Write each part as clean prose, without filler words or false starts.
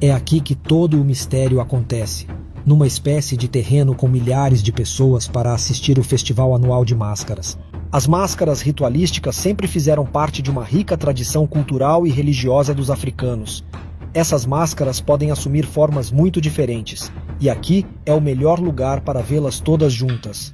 É aqui que todo o mistério acontece, numa espécie de terreno com milhares de pessoas para assistir o festival anual de máscaras. As máscaras ritualísticas sempre fizeram parte de uma rica tradição cultural e religiosa dos africanos. Essas máscaras podem assumir formas muito diferentes, e aqui é o melhor lugar para vê-las todas juntas.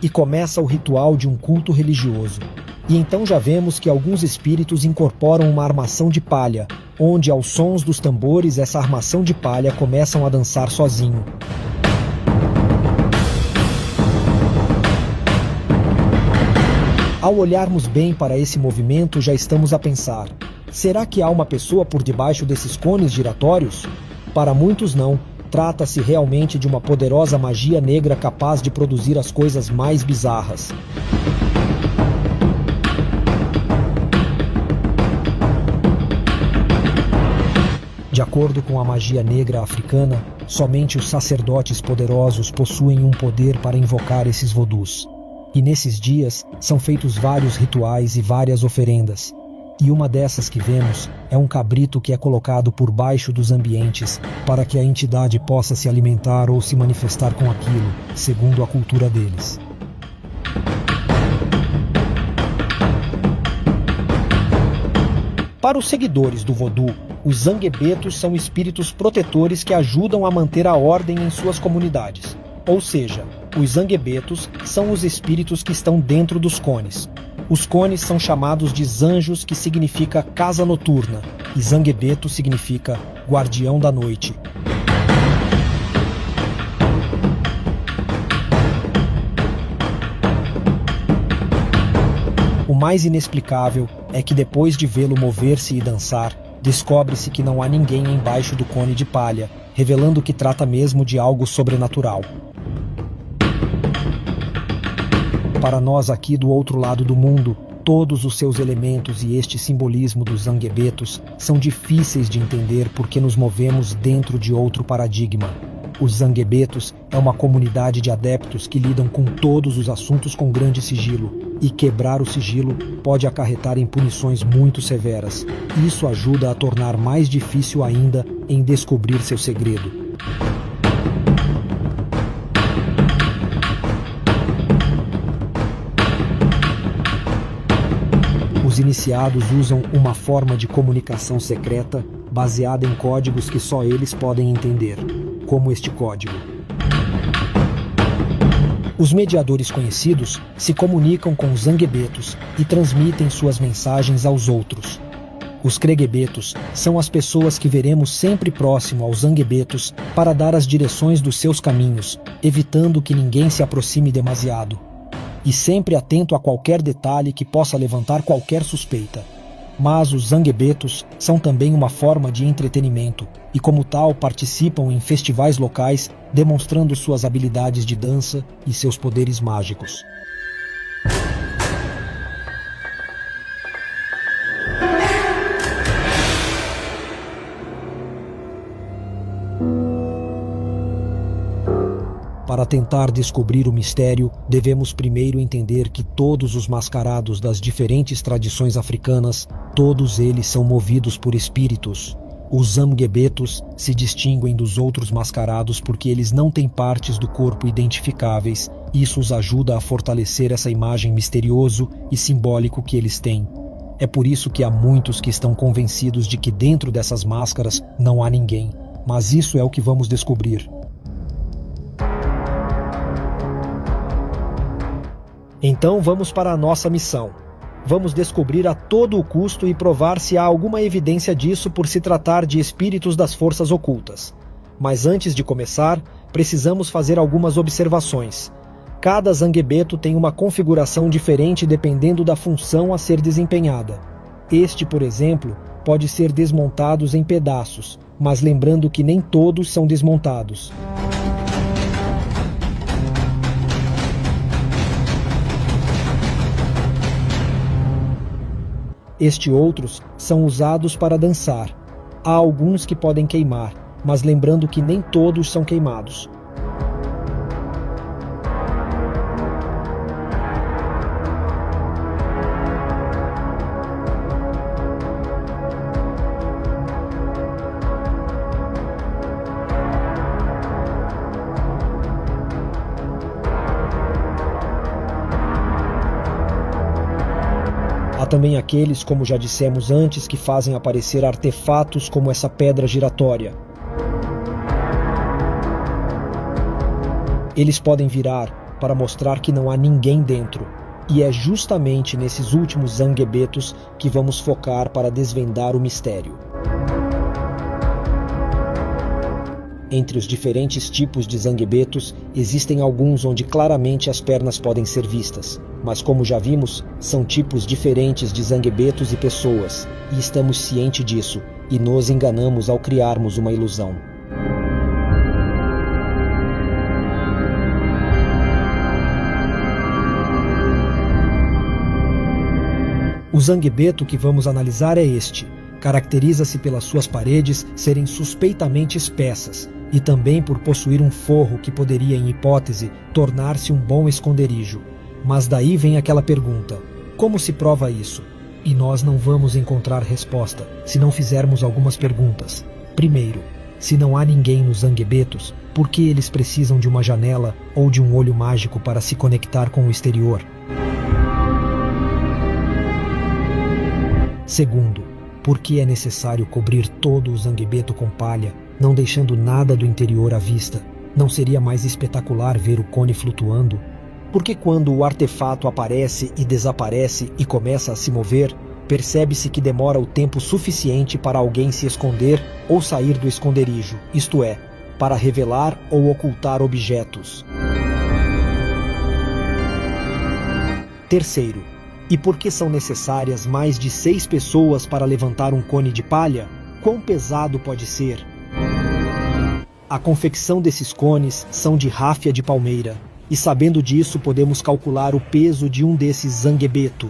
E começa o ritual de um culto religioso. E então já vemos que alguns espíritos incorporam uma armação de palha, onde aos sons dos tambores essa armação de palha começam a dançar sozinho. Ao olharmos bem para esse movimento, já estamos a pensar: será que há uma pessoa por debaixo desses cones giratórios? Para muitos não. Trata-se realmente de uma poderosa magia negra capaz de produzir as coisas mais bizarras. De acordo com a magia negra africana, somente os sacerdotes poderosos possuem um poder para invocar esses vodus. E nesses dias são feitos vários rituais e várias oferendas. E uma dessas que vemos é um cabrito que é colocado por baixo dos ambientes para que a entidade possa se alimentar ou se manifestar com aquilo, segundo a cultura deles. Para os seguidores do Vodou, os zanguebetos são espíritos protetores que ajudam a manter a ordem em suas comunidades. Ou seja, os zanguebetos são os espíritos que estão dentro dos cones. Os cones são chamados de zanjos, que significa casa noturna, e zanguebeto significa guardião da noite. O mais inexplicável é que depois de vê-lo mover-se e dançar, descobre-se que não há ninguém embaixo do cone de palha, revelando que trata mesmo de algo sobrenatural. Para nós aqui do outro lado do mundo, todos os seus elementos e este simbolismo dos zanguebetos são difíceis de entender porque nos movemos dentro de outro paradigma. Os zanguebetos é uma comunidade de adeptos que lidam com todos os assuntos com grande sigilo, e quebrar o sigilo pode acarretar em punições muito severas. Isso ajuda a tornar mais difícil ainda em descobrir seu segredo. Os iniciados usam uma forma de comunicação secreta baseada em códigos que só eles podem entender, como este código. Os mediadores conhecidos se comunicam com os zanguebetos e transmitem suas mensagens aos outros. Os creguebetos são as pessoas que veremos sempre próximo aos zanguebetos para dar as direções dos seus caminhos, evitando que ninguém se aproxime demasiado. E sempre atento a qualquer detalhe que possa levantar qualquer suspeita. Mas os zanguebetos são também uma forma de entretenimento e, como tal, participam em festivais locais, demonstrando suas habilidades de dança e seus poderes mágicos. Para tentar descobrir o mistério, devemos primeiro entender que todos os mascarados das diferentes tradições africanas, todos eles são movidos por espíritos. Os zanguebetos se distinguem dos outros mascarados porque eles não têm partes do corpo identificáveis. Isso os ajuda a fortalecer essa imagem misterioso e simbólico que eles têm. É por isso que há muitos que estão convencidos de que dentro dessas máscaras não há ninguém. Mas isso é o que vamos descobrir. Então vamos para a nossa missão. Vamos descobrir a todo o custo e provar se há alguma evidência disso por se tratar de espíritos das forças ocultas. Mas antes de começar, precisamos fazer algumas observações. Cada zanguebeto tem uma configuração diferente dependendo da função a ser desempenhada. Este, por exemplo, pode ser desmontado em pedaços, mas lembrando que nem todos são desmontados. Estes outros são usados para dançar. Há alguns que podem queimar, mas lembrando que nem todos são queimados. Há também aqueles, como já dissemos antes, que fazem aparecer artefatos como essa pedra giratória. Eles podem virar para mostrar que não há ninguém dentro, e é justamente nesses últimos zanguebetos que vamos focar para desvendar o mistério. Entre os diferentes tipos de zanguebetos, existem alguns onde claramente as pernas podem ser vistas, mas como já vimos, são tipos diferentes de zanguebetos e pessoas, e estamos cientes disso, e nos enganamos ao criarmos uma ilusão. O zanguebeto que vamos analisar é este. Caracteriza-se pelas suas paredes serem suspeitamente espessas e também por possuir um forro que poderia, em hipótese, tornar-se um bom esconderijo. Mas daí vem aquela pergunta: como se prova isso? E nós não vamos encontrar resposta se não fizermos algumas perguntas. Primeiro, se não há ninguém nos zanguebetos, por que eles precisam de uma janela ou de um olho mágico para se conectar com o exterior? Segundo, por que é necessário cobrir todo o zanguebeto com palha, não deixando nada do interior à vista? Não seria mais espetacular ver o cone flutuando? Porque quando o artefato aparece e desaparece e começa a se mover, percebe-se que demora o tempo suficiente para alguém se esconder ou sair do esconderijo, isto é, para revelar ou ocultar objetos. Terceiro, e por que são necessárias mais de 6 pessoas para levantar um cone de palha? Quão pesado pode ser? A confecção desses cones são de ráfia de palmeira, e sabendo disso podemos calcular o peso de um desses zanguebeto,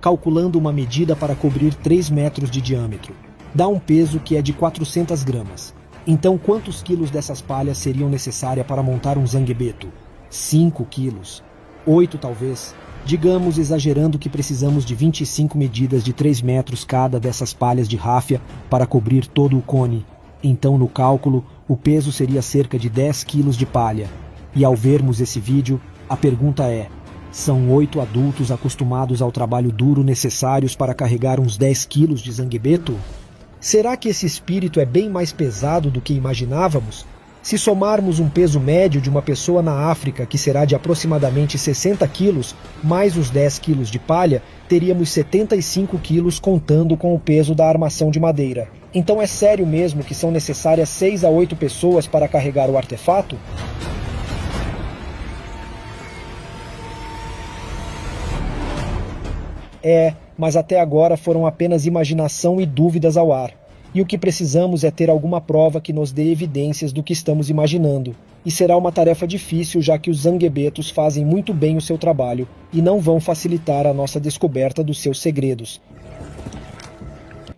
calculando uma medida para cobrir 3 metros de diâmetro. Dá um peso que é de 400 gramas. Então quantos quilos dessas palhas seriam necessárias para montar um zanguebeto? 5 quilos. 8 talvez. Digamos, exagerando, que precisamos de 25 medidas de 3 metros cada dessas palhas de ráfia para cobrir todo o cone. Então, no cálculo, o peso seria cerca de 10 quilos de palha. E ao vermos esse vídeo, a pergunta é: são 8 adultos acostumados ao trabalho duro necessários para carregar uns 10 quilos de zanguebeto? Será que esse espírito é bem mais pesado do que imaginávamos? Se somarmos um peso médio de uma pessoa na África, que será de aproximadamente 60 quilos, mais os 10 quilos de palha, teríamos 75 quilos contando com o peso da armação de madeira. Então é sério mesmo que são necessárias 6 a 8 pessoas para carregar o artefato? Mas até agora foram apenas imaginação e dúvidas ao ar. E o que precisamos é ter alguma prova que nos dê evidências do que estamos imaginando. E será uma tarefa difícil, já que os zanguebetos fazem muito bem o seu trabalho e não vão facilitar a nossa descoberta dos seus segredos.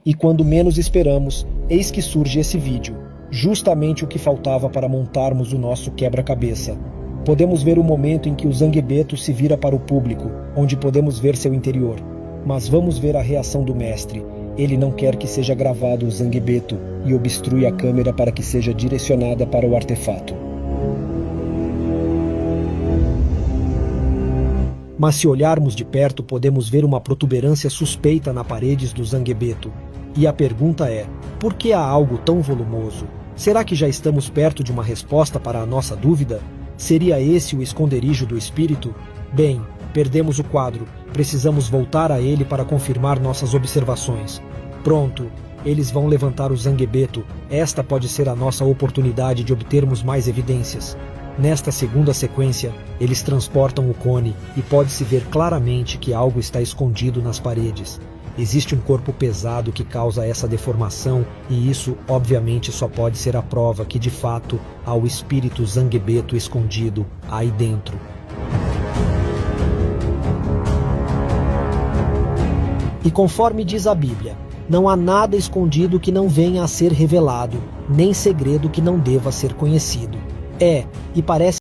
E quando menos esperamos, eis que surge esse vídeo, justamente o que faltava para montarmos o nosso quebra-cabeça. Podemos ver o momento em que o zanguebeto se vira para o público, onde podemos ver seu interior. Mas vamos ver a reação do mestre. Ele não quer que seja gravado o zanguebeto e obstrui a câmera para que seja direcionada para o artefato. Mas se olharmos de perto, podemos ver uma protuberância suspeita nas paredes do zanguebeto. E a pergunta é: por que há algo tão volumoso? Será que já estamos perto de uma resposta para a nossa dúvida? Seria esse o esconderijo do espírito? Bem, perdemos o quadro. Precisamos voltar a ele para confirmar nossas observações. Pronto, eles vão levantar o zanguebeto. Esta pode ser a nossa oportunidade de obtermos mais evidências. Nesta segunda sequência, eles transportam o cone e pode-se ver claramente que algo está escondido nas paredes. Existe um corpo pesado que causa essa deformação e isso, obviamente, só pode ser a prova que, de fato, há o espírito zanguebeto escondido aí dentro. E conforme diz a Bíblia, não há nada escondido que não venha a ser revelado, nem segredo que não deva ser conhecido. E parece